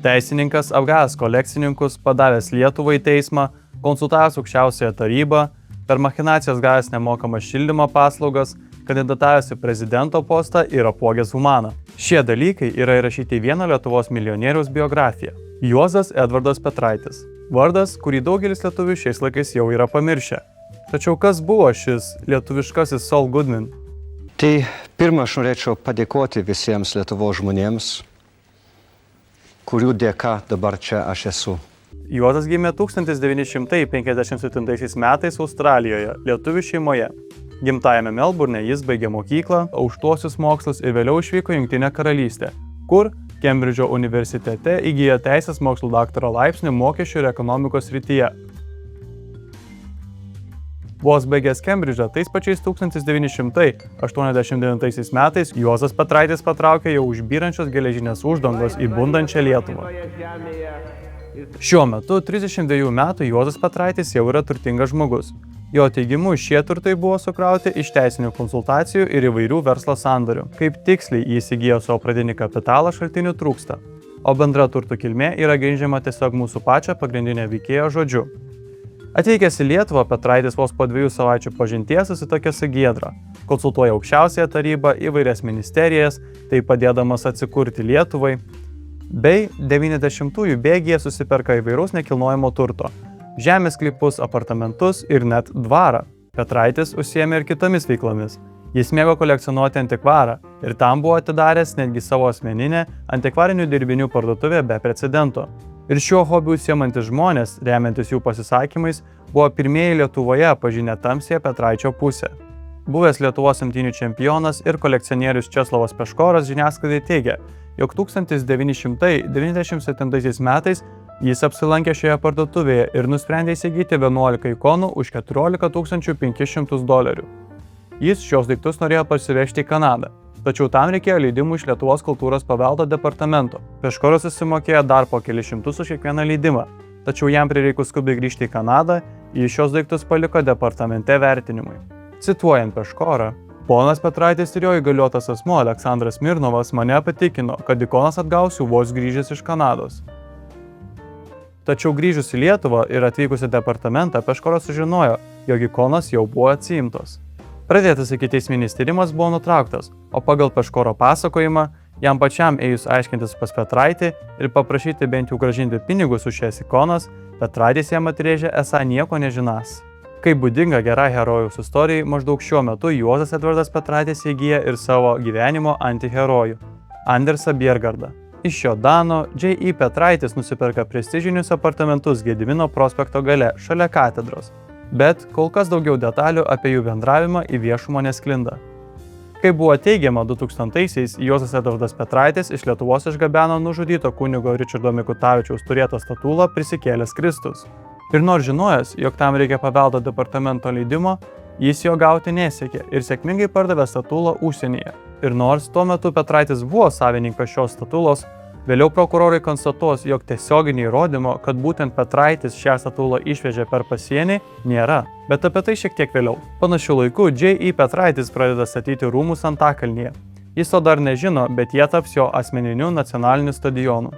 Teisininkas apgavęs kolekcininkus, padavęs Lietuvai teismą, konsultavęs aukščiausiąją tarybą, per machinacijas gavęs nemokamas šildymo paslaugas, kandidatavęs į prezidento postą ir apvogęs humaną. Šie dalykai yra įrašyti į vieno Lietuvos milijonieriaus biografiją. Juozas Edvardas Petraitis. Vardas, kurį daugelis lietuvių šiais laikais jau yra pamiršę. Tačiau kas buvo šis lietuviškasis Saul Goodman? Tai pirmą aš norėčiau padėkoti visiems Lietuvos žmonėms, kurių dėka dabar čia aš esu. Juozas gimė 1957 metais Australijoje, lietuvių šeimoje. Gimtajame Melburne jis baigė mokyklą, aukštuosius mokslus ir vėliau išvyko į Jungtinę karalystę, kur Kembridžo universitete įgijo teisės mokslų daktaro laipsnį mokesčių ir ekonomikos srityje. Vos baigęs Kembridžą, tais pačiais 1989 metais Juozas Petraitis patraukė jau užbyrančios geležinės uždangos į bundančią Lietuvą. Šiuo metu 32 metų Juozas Petraitis jau yra turtingas žmogus. Jo teigimu, šie turtai buvo sukrauti iš teisinių konsultacijų ir įvairių verslo sandorių. Kaip tiksliai jis įgijo savo pradinį kapitalą, šaltinių trūksta, o bendra turtų kilmė yra grindžiama tiesiog mūsų pačią pagrindinę veikėjo žodžiu. Atvykęs į Lietuvą, Petraitis vos po 2 savaičių pažinties susituokė su Giedra, konsultuoja aukščiausiąją tarybą, įvairias ministerijas, tai padėdamas atsikurti Lietuvai, bei 90-ųjų bėgyje susiperka įvairaus nekilnojamo turto. Žemės sklypus, apartamentus ir net dvarą. Petraitis užsiėmė ir kitomis veiklomis. Jis mėgo kolekcionuoti antikvarą ir tam buvo atidaręs netgi savo asmeninę antikvarinių dirbinių parduotuvę be precedento. Ir šiuo hobiu užsiėmantys žmonės, remiantis jų pasisakymais, buvo pirmieji Lietuvoje pažinę tamsiąją Petraičio pusę. Buvęs Lietuvos imtynių čempionas ir kolekcionierius Česlovas Peškoras žiniasklaidai teigia, jog 1997 metais jis apsilankė šioje parduotuvėje ir nusprendė įsigyti 11 ikonų už $14 500. Jis šios daiktus norėjo parsivežti į Kanadą, tačiau tam reikėjo leidimų iš Lietuvos kultūros paveldo departamento. Peškoras susimokėjo dar po kelis šimtus už kiekvieną leidimą, tačiau jam prireikus skubiai grįžti į Kanadą, jis šios daiktus paliko departamente vertinimui. Cituojant Peškorą, ponas Petraitis ir jo įgaliotas asmuo Aleksandras Mirnovas mane patikino, kad ikonas atgausiu vos grįžęs iš Kanados. Tačiau grįžus į Lietuvą ir atvykus į departamentą, Peškoras sužinojo, jog ikonos jau buvo atsiimtos. Pradėtas ikiteisminis tyrimas buvo nutrauktas, o pagal Peškoro pasakojimą, jam pačiam ėjus aiškintis pas Petraitį ir paprašyti bent jau grąžinti pinigus už šias ikonas, Petraitis jam atrėžė esą nieko nežinas. Kaip būdinga gerai herojaus istorijai, maždaug šiuo metu Juozas Edvardas Petraitis įgyja ir savo gyvenimo antiherojų – Andersą Biergardą. Iš šio Dano J.E. Petraitis nusiperka prestižinius apartamentus Gedimino prospekto gale šalia katedros, bet kol kas daugiau detalių apie jų bendravimą į viešumą nesklinda. Kaip buvo teigiama 2000-aisiais, Juozas Edvardas Petraitis iš Lietuvos išgabeno nužudyto kunigo Ričardo Mikutavičiaus turėtą statulą Prisikėlęs Kristus. Ir nors žinojęs, jog tam reikia paveldo departamento leidimo, jis jo gauti nesiekė ir sėkmingai pardavė statulą užsienyje. Ir nors tuo metu Petraitis buvo savininkas šios statulos, vėliau prokurorai konstatuos, jog tiesioginio įrodymo, kad būtent Petraitis šią statulą išvežė per pasienį, nėra. Bet apie tai šiek tiek vėliau. Panašiu laiku J.E. Petraitis pradeda statyti rūmus Antakalnyje. Jis to dar nežino, bet jie taps jo asmeniniu nacionaliniu stadionu.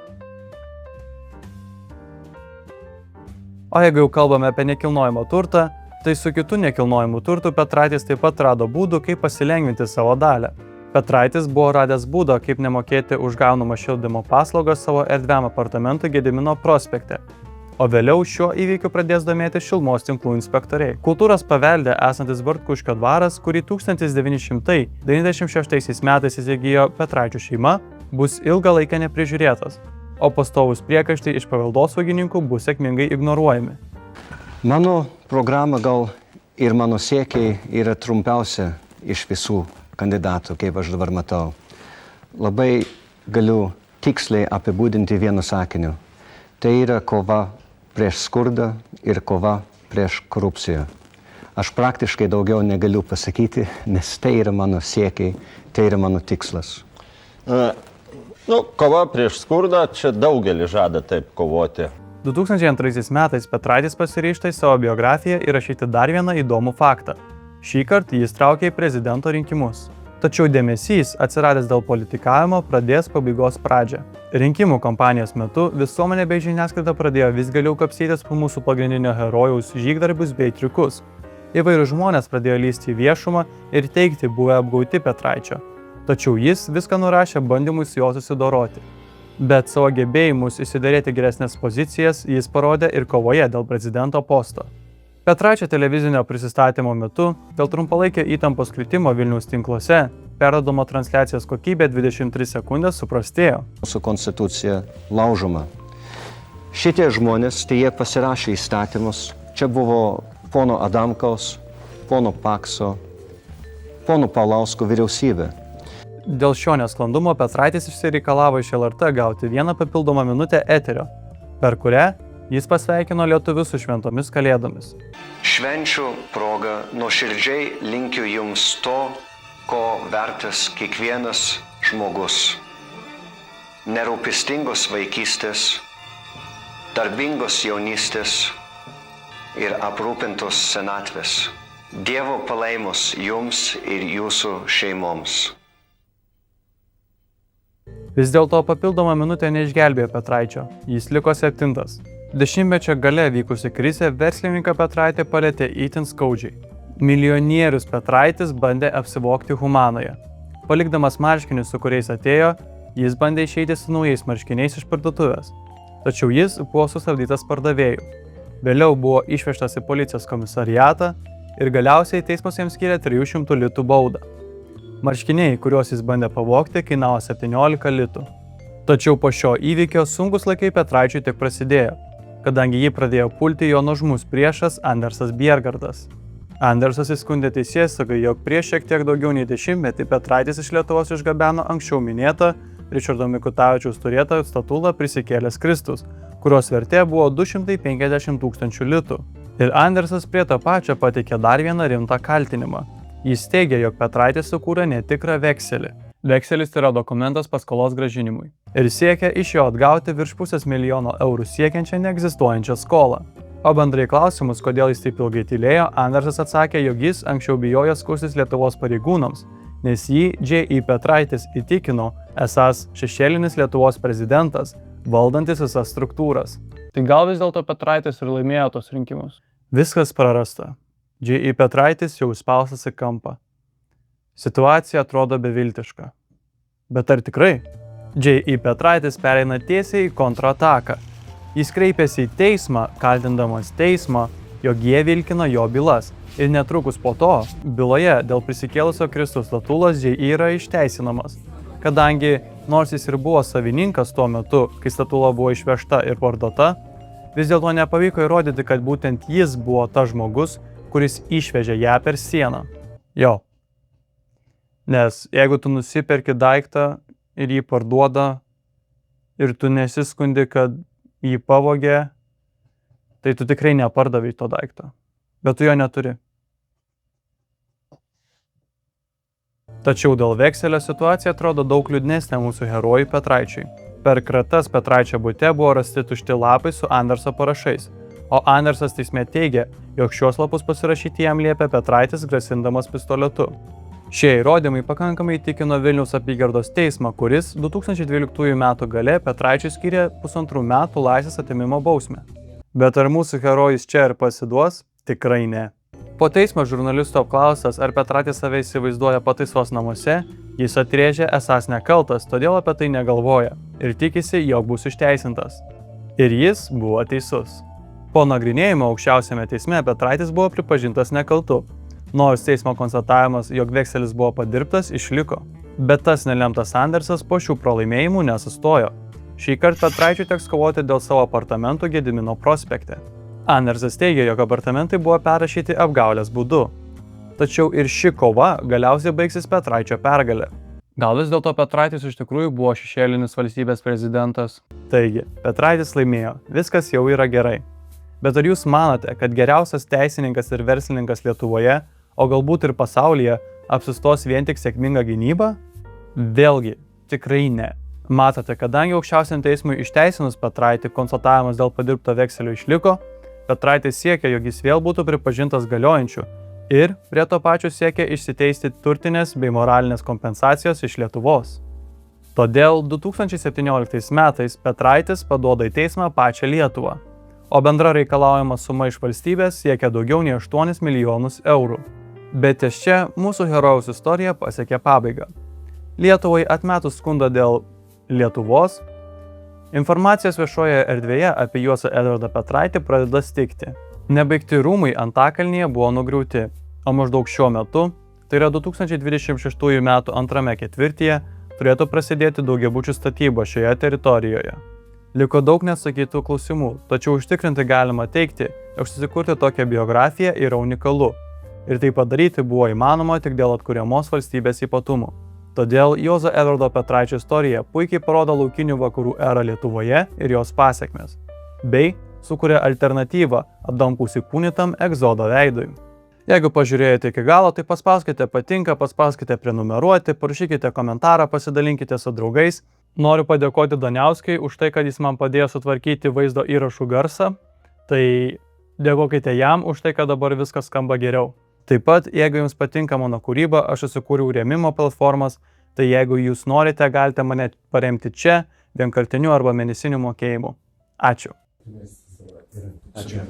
O jeigu jau kalbame apie nekilnojamą turtą, tai su kitu nekilnojamu turtu Petraitis taip pat rado būdų, kaip pasilengvinti savo dalę. Petraitis buvo radęs būdą, kaip nemokėti už gaunamą šildymo paslaugas savo erdviam apartamentui Gedimino prospekte. O vėliau šiuo įvykiu pradės domėti šilumos tinklų inspektoriai. Kultūros pavelde esantis Bartkuškio dvaras, kurį 1996 metais įsigijo Petraičių šeima, bus ilgą laiką neprižiūrėtas, o pastovūs priekaištai iš paveldosaugininkų bus sėkmingai ignoruojami. Mano programa gal ir mano siekiai yra trumpiausia iš visų kandidatų, kaip aš dabar matau. Labai galiu tiksliai apibūdinti vienu sakiniu. Tai yra kova prieš skurdą ir kova prieš korupciją. Aš praktiškai daugiau negaliu pasakyti, nes tai yra mano siekiai, tai yra mano tikslas. Kova prieš skurdą, čia daugelis žada taip kovoti. 2002 metais Petraitis pasiryžta į savo biografiją įrašyti dar vieną įdomų faktą. Šįkart jis traukė į prezidento rinkimus. Tačiau dėmesys, atsiradęs dėl politikavimo, pradės pabaigos pradžią. Rinkimų kampanijos metu visuomenė bei žiniasklaida pradėjo vis galiau kapstytis po mūsų pagrindinio herojaus žygdarbius bei triukus. Įvairūs žmonės pradėjo lysti į viešumą ir teikti buvę apgauti Petraičio. Tačiau jis viską nurašė bandymui su juo susidoroti. Bet savo gebėjimus įsiderėti geresnės pozicijas jis parodė ir kovoje dėl prezidento posto. Petraičio televizinio prisistatymo metu dėl trumpalaikio įtampos kritimo Vilniaus tinkluose perrodoma transliacijos kokybė 23 sekundės suprastėjo. Mūsų konstitucija laužoma. Šitie žmonės, tai jie pasirašė įstatymus. Čia buvo pono Adamkaus, pono Pakso, pono Paulausko vyriausybė. Dėl šio nesklandumo Petraitis išsireikalavo iš LRT gauti 1 papildomą minutę eterio, per kurią jis pasveikino lietuvius su šventomis kalėdomis. Švenčių proga nuoširdžiai linkiu jums to, ko vertas kiekvienas žmogus. Nerūpestingos vaikystės, darbingos jaunystės ir aprūpintos senatvės. Dievo palaimos jums ir jūsų šeimoms. Vis dėlto papildoma minutė neišgelbėjo Petraičio, jis liko 7. Dešimtmečio gale vykusi krizė verslininką Petraitį palietė itin skaudžiai. Milijonierius Petraitis bandė apsivogti Humanoje. Palikdamas marškinius, su kuriais atėjo, jis bandė išeiti su naujais marškiniais iš parduotuvės. Tačiau jis buvo sustabdytas pardavėjų. Vėliau buvo išvežtas į policijos komisariatą ir galiausiai teismas jam skyrė 300 litų baudą. Marškiniai, kuriuos jis bandė pavogti, kainavo 17 litų. Tačiau po šio įvykio sunkus laikai Petraičiui tik prasidėjo, kadangi jį pradėjo pulti jo nuožmus priešas Andersas Bjergardas. Andersas įskundė teisėsaugai, jog prieš šiek tiek daugiau nei 10 metį Petraitis iš Lietuvos išgabeno anksčiau minėtą Ričardo Mikutavičiaus turėtą statulą Prisikėlęs Kristus, kurios vertė buvo 250 000 litų. Ir Andersas prie to pačio pateikė dar vieną rimtą kaltinimą. Jis teigė, jog Petraitis sukūrė netikrą vekselį. Vekselis yra dokumentas paskolos grąžinimui ir siekia iš jo atgauti virš $500 000 eurų siekiančią neegzistuojančią skolą. O bendrai klausimus, kodėl jis taip ilgai tylėjo, Andersas atsakė, jog jis anksčiau bijojo skųstis Lietuvos pareigūnams, nes jį J.I. Petraitis įtikino esąs šešėlinis Lietuvos prezidentas, valdantis visas struktūras. Tai gal vis dėlto Petraitis ir laimėjo tos rinkimus? Viskas prarasta. J.I. Petraitis jau įspaustas į kampą. Situacija atrodo beviltiška. Bet ar tikrai? J.I. Petraitis pereina tiesiai į kontrataką. Jis kreipėsi į teismą, kaltindamas teismą, jog jie vilkina jo bylas. Ir netrukus po to, byloje dėl Prisikėlusio Kristaus statulos J.I. yra išteisinamas. Kadangi, nors jis ir buvo savininkas tuo metu, kai statula buvo išvežta ir parduota, vis dėlto nepavyko įrodyti, kad būtent jis buvo tas žmogus, kuris išvežė ją per sieną. Jo. Nes jeigu tu nusiperki daiktą ir jį parduoda ir tu nesiskundi, kad jį pavogė, tai tu tikrai nepardavai to daikto. Bet tu jo neturi. Tačiau dėl vekselio situacija atrodo daug liūdnesnė mūsų herojui Petraičiui. Per kratas Petraičio bute buvo rasti tušti lapai su Anderso parašais, o Andersas teisme teigė, jog šios lapus pasirašyti jam liepė Petraitis grasindamas pistoletu. Šie įrodymai pakankamai įtikino Vilniaus apygardos teismą, kuris 2012 m. gale Petraičiui skyrė 1,5 metų laisvės atėmimo bausmę. Bet ar mūsų herojus čia ir pasiduos? Tikrai ne. Po teismo žurnalistų apklaustas, ar Petraitis save įsivaizduoja pataisos namuose, jis atrėžė esąs nekaltas, todėl apie tai negalvoja ir tikisi, jog bus išteisintas. Ir jis buvo teisus. Po nagrinėjimo aukščiausiame teisme Petraitis buvo pripažintas nekaltu. Nors teismo konstatavimas, jog vekselis buvo padirbtas, išliko. Bet tas nelemtas Andersas po šių pralaimėjimų nesustojo. Šį kartą Petraičiui teks kovoti dėl savo apartamentų Gedimino prospekte. Andersas teigė, jog apartamentai buvo perrašyti apgaulės būdu. Tačiau ir ši kova galiausiai baigsis Petraičio pergalė. Gal vis dėlto Petraitis iš tikrųjų buvo šešėlinis valstybės prezidentas? Taigi, Petraitis laimėjo, viskas jau yra gerai. Bet ar jūs manote, kad geriausias teisininkas ir verslininkas Lietuvoje, o galbūt ir pasaulyje, apsistos vien tik sėkmingą gynybą? Vėlgi, tikrai ne. Matote, kadangi aukščiausiam teismui išteisinus Petraitį konstatavimas dėl padirbto vekselio išliko, Petraitis siekia, jog jis vėl būtų pripažintas galiojančiu, Ir prie to pačio siekia išsiteisti turtinės bei moralinės kompensacijos iš Lietuvos. Todėl 2017 metais Petraitis paduoda į teismą pačią Lietuvą, o bendra reikalaujama suma iš valstybės siekia daugiau nei 8 milijonus eurų. Bet ties čia mūsų herojaus istorija pasiekė pabaigą. Lietuvai atmetus skundą dėl Lietuvos, informacijos viešoje erdvėje apie Juozą Edvardą Petraitį pradeda stigti. Nebaigti rūmai Antakalnyje buvo nugriauti, o maždaug šiuo metu, tai yra 2026 m. antrame ketvirtyje, turėtų prasidėti daugiabučių statyba šioje teritorijoje. Liko daug neatsakytų klausimų, tačiau užtikrinti galima teigti, jog susikurti tokią biografiją yra unikalu. Ir tai padaryti buvo įmanoma tik dėl atkuriamos valstybės ypatumų. Todėl Juozo Edvardo Petraičio istorija puikiai parodo laukinių vakarų erą Lietuvoje ir jos pasekmes, bei sukuria alternatyvą Adamkaus įkūnytam egzodo veidui. Jeigu pažiūrėjote iki galo, tai paspauskite patinka, paspauskite prenumeruoti, parašykite komentarą, pasidalinkite su draugais. Noriu padėkoti Daniauskui už tai, kad jis man padėjo sutvarkyti vaizdo įrašų garsą. Tai dėkokite jam už tai, kad dabar viskas skamba geriau. Taip pat, jeigu jums patinka mano kūryba, aš susikūriau rėmimo platformas, tai jeigu jūs norite, galite mane paremti čia, vienkartiniu arba mėnesiniu mokėjimu. Ačiū. Ačiū.